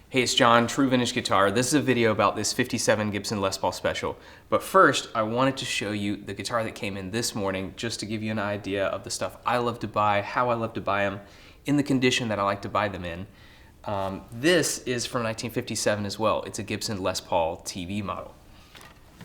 Hey, it's John, True Vintage Guitar. This is a video about this 57 Gibson Les Paul Special. But first, I wanted to show you the guitar that came in this morning just to give you an idea of the stuff I love to buy, how I love to buy them, in the condition that I like to buy them in. This is from 1957 as well. It's a Gibson Les Paul TV model.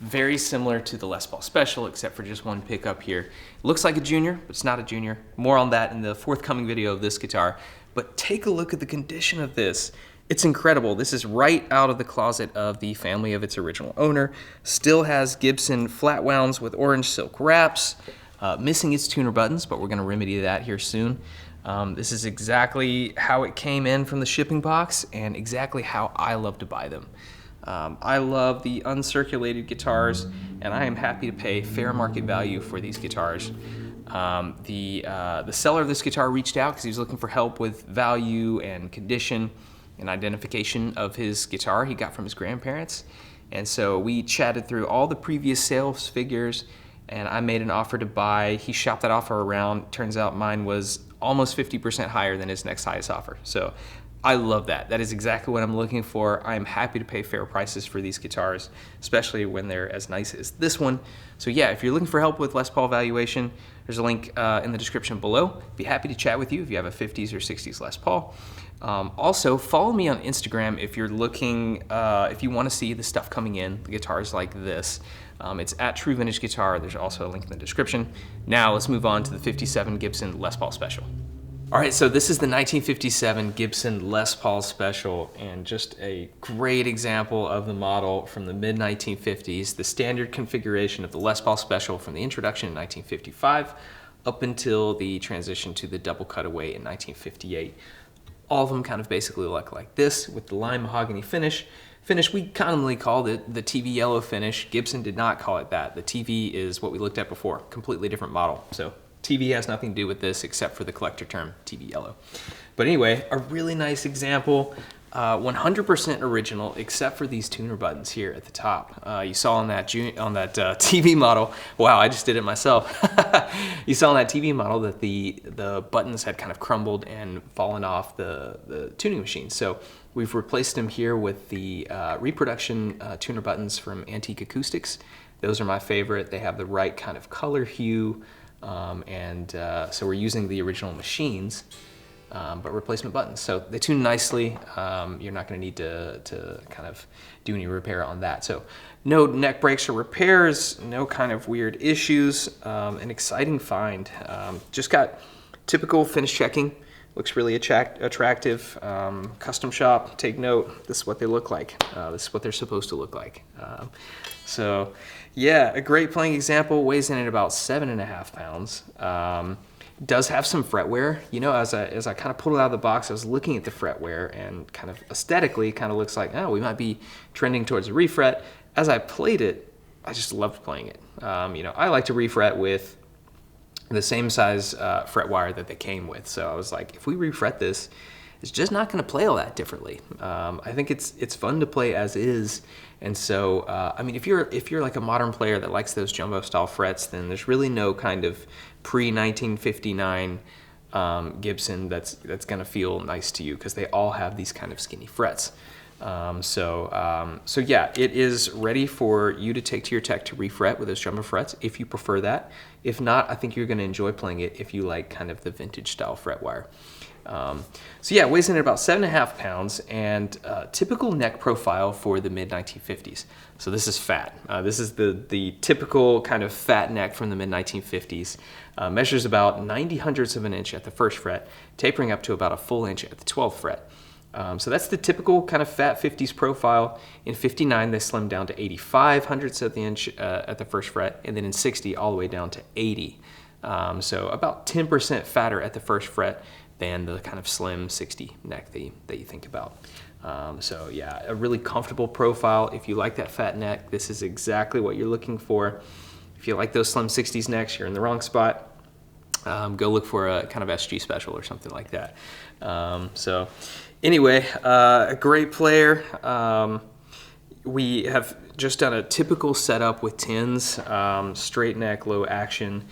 Very similar to the Les Paul Special, except for just one pickup here. It looks like a junior, but it's not a junior. More on that in the forthcoming video of this guitar. But take a look at the condition of this. It's incredible. This is right out of the closet of the family of its original owner. Still has Gibson flat wounds with orange silk wraps. Missing its tuner buttons, but we're going to remedy that here soon. This is exactly how it came in from the shipping box and exactly how I love to buy them. I love the uncirculated guitars, and I am happy to pay fair market value for these guitars. The seller of this guitar reached out because he was looking for help with value and condition and identification of his guitar he got from his grandparents. And so we chatted through all the previous sales figures, and I made an offer to buy. He shopped that offer around. Turns out mine was almost 50% higher than his next highest offer. So I love that. That is exactly what I'm looking for. I'm happy to pay fair prices for these guitars, especially when they're as nice as this one. So yeah, if you're looking for help with Les Paul valuation, there's a link in the description below. Be happy to chat with you if you have a 50s or 60s Les Paul. Also, follow me on Instagram if you're looking, if you want to see the stuff coming in, the guitars like this. It's at True Vintage Guitar. There's also a link in the description. Now let's move on to the 57 Gibson Les Paul Special. All right, so this is the 1957 Gibson Les Paul Special, and just a great example of the model from the mid-1950s, the standard configuration of the Les Paul Special from the introduction in 1955 up until the transition to the double cutaway in 1958. All of them kind of basically look like this with the Limed Mahogany finish. We commonly called it the TV yellow finish. Gibson did not call it that. The TV is what we looked at before, completely different model. So TV has nothing to do with this except for the collector term, TV yellow. But anyway, a really nice example, 100% original except for these tuner buttons here at the top. You saw on that TV model, wow, I just did it myself. You saw on that TV model that the buttons had kind of crumbled and fallen off the tuning machine. So we've replaced them here with the reproduction tuner buttons from Antique Acoustics. Those are my favorite. They have the right kind of color hue. So we're using the original machines, but replacement buttons. So they tune nicely. You're not going to need to kind of do any repair on that. So no neck breaks or repairs, no kind of weird issues. An exciting find. Just got typical finish checking. Looks really attractive. Custom shop, take note. This is what they look like. This is what they're supposed to look like. So yeah, a great playing example. Weighs in at about 7.5 pounds. Does have some fret wear. You know, as I kind of pulled it out of the box, I was looking at the fret wear and kind of aesthetically kind of looks like, oh, we might be trending towards a refret. As I played it, I just loved playing it. You know, I like to refret with the same size fret wire that they came with. So I was like, if we refret this, it's just not going to play all that differently. I think it's fun to play as is. And so, I mean, if you're like a modern player that likes those jumbo style frets, then there's really no kind of pre-1959 Gibson that's going to feel nice to you, because they all have these kind of skinny frets. So yeah, it is ready for you to take to your tech to refret with those jumbo frets if you prefer that. If not, I think you're going to enjoy playing it if you like kind of the vintage style fret wire. So yeah, weighs in at about 7.5 pounds, and typical neck profile for the mid-1950s. So this is fat. This is the typical kind of fat neck from the mid-1950s. Measures about 90 hundredths of an inch at the first fret, tapering up to about a full inch at the 12th fret. So that's the typical kind of fat 50s profile. In 59, they slimmed down to 85 hundredths of the inch at the first fret, and then in 60, all the way down to 80. So about 10% fatter at the first fret than the kind of slim 60 neck that you think about. So yeah, a really comfortable profile. If you like that fat neck, this is exactly what you're looking for. If you like those slim 60s necks, you're in the wrong spot. Go look for a kind of SG Special or something like that. So anyway, a great player. We have just done a typical setup with tins, straight neck, low action.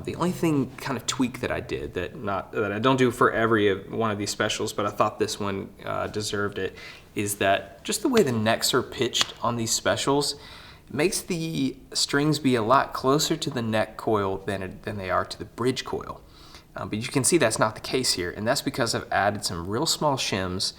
The only thing kind of tweak that I did that I don't do for every one of these specials, but I thought this one deserved it, is that just the way the necks are pitched on these specials makes the strings be a lot closer to the neck coil than they are to the bridge coil. But you can see that's not the case here, and that's because I've added some real small shims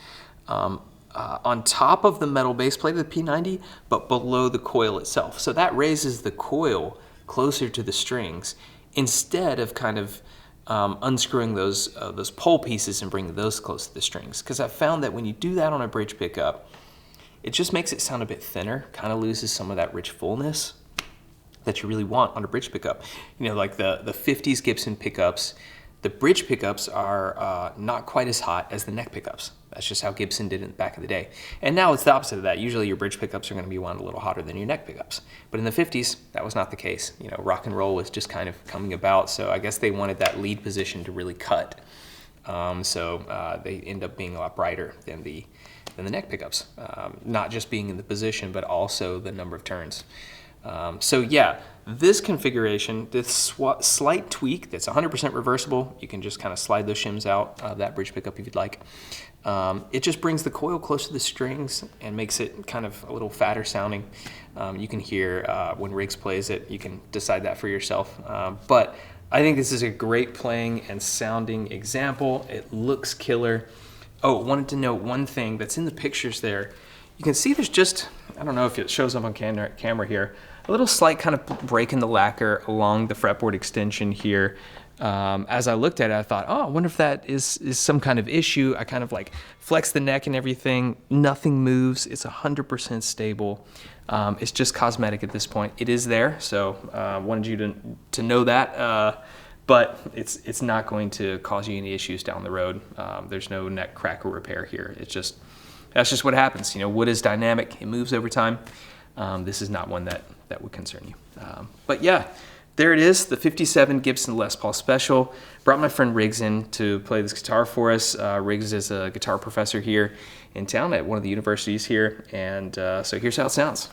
on top of the metal base plate of the P90, but below the coil itself. So that raises the coil closer to the strings instead of kind of unscrewing those pole pieces and bringing those close to the strings. Because I've found that when you do that on a bridge pickup, it just makes it sound a bit thinner, kind of loses some of that rich fullness that you really want on a bridge pickup. You know, like the 50s Gibson pickups, the bridge pickups are not quite as hot as the neck pickups. That's just how Gibson did it back in the day. And now it's the opposite of that. Usually your bridge pickups are going to be wound a little hotter than your neck pickups. But in the 50s, that was not the case. You know, rock and roll was just kind of coming about, so I guess they wanted that lead position to really cut. So they end up being a lot brighter than the neck pickups. Not just being in the position, but also the number of turns. So yeah, this configuration, this slight tweak that's 100% reversible, you can just kind of slide those shims out of that bridge pickup if you'd like. It just brings the coil close to the strings and makes it kind of a little fatter sounding. You can hear when Riggs plays it, you can decide that for yourself. But I think this is a great playing and sounding example. It looks killer. Oh, wanted to note one thing that's in the pictures there. You can see there's just, I don't know if it shows up on camera here, a little slight kind of break in the lacquer along the fretboard extension here. As I looked at it, I thought, oh, I wonder if that is some kind of issue. I kind of like flexed the neck and everything. Nothing moves. It's 100% stable. It's just cosmetic at this point. It is there, so wanted you to know that. But it's not going to cause you any issues down the road. There's no neck crack or repair here. That's just what happens. You know, wood is dynamic. It moves over time. This is not one that would concern you. But yeah, there it is, the 57 Gibson Les Paul Special. Brought my friend Riggs in to play this guitar for us. Riggs is a guitar professor here in town at one of the universities here. And so here's how it sounds.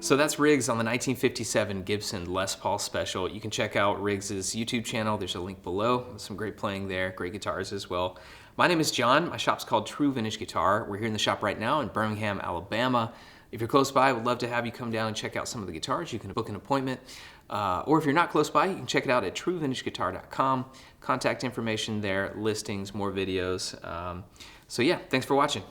So that's Riggs on the 1957 Gibson Les Paul Special. You can check out Riggs's YouTube channel. There's a link below. There's some great playing there, great guitars as well. My name is John. My shop's called True Vintage Guitar. We're here in the shop right now in Birmingham, Alabama. If you're close by, I would love to have you come down and check out some of the guitars. You can book an appointment. Or if you're not close by, you can check it out at truevintageguitar.com. Contact information there, listings, more videos. So yeah, thanks for watching.